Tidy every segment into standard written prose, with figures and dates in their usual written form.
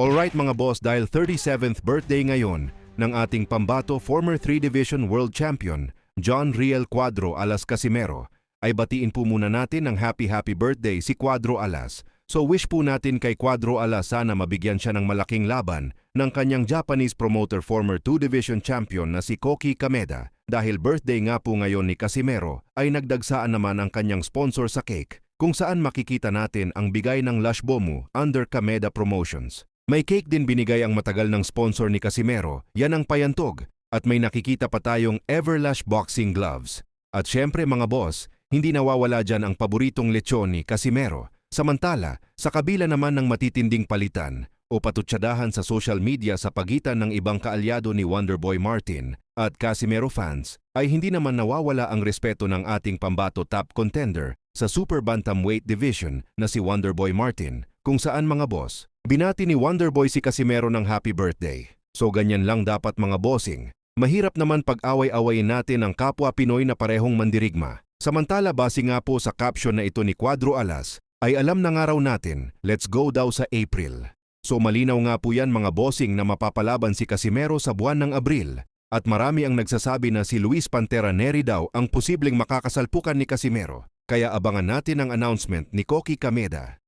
Alright mga boss, dahil 37th birthday ngayon ng ating pambato former 3 Division World Champion John Riel Cuadro Alas Casimero, ay batiin po muna natin ng happy birthday si Cuadro Alas. So wish po natin kay Cuadro Alas sana mabigyan siya ng malaking laban ng kanyang Japanese promoter former 2 Division Champion na si Koki Kameda. Dahil birthday nga po ngayon ni Casimero ay nagdagsaan naman ang kanyang sponsor sa cake kung saan makikita natin ang bigay ng Lush Bomu under Kameda Promotions. May cake din binigay ang matagal ng sponsor ni Casimero, yan ang payantog, at may nakikita pa tayong Everlash boxing gloves. At syempre mga boss, hindi nawawala dyan ang paboritong lechon ni Casimero. Samantala, sa kabila naman ng matitinding palitan o patutsadahan sa social media sa pagitan ng ibang kaalyado ni Wonderboy Martin at Casimero fans, ay hindi naman nawawala ang respeto ng ating pambato top contender sa Super Bantamweight Division na si Wonderboy Martin, kung saan mga boss, binati ni Wonderboy si Casimero ng happy birthday. So ganyan lang dapat mga bossing. Mahirap naman pag-away-awayin natin ang kapwa Pinoy na parehong mandirigma. Samantala base nga po sa caption na ito ni Cuadro Alas, ay alam na nga raw natin, let's go daw sa April. So malinaw nga po yan mga bossing na mapapalaban si Casimero sa buwan ng Abril. At marami ang nagsasabi na si Luis Pantera Neri daw ang posibleng makakasalpukan ni Casimero. Kaya abangan natin ang announcement ni Koki Kameda.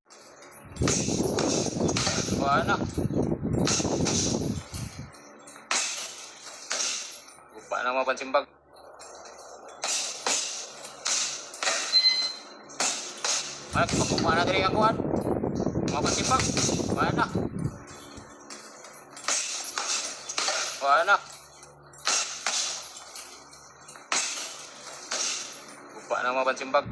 Wala. Lupa na mapansimbag. Wala, pagkukuha na dali ang kuhan. Mapansimbag. Wala. Wala. Lupa na mapansimbag.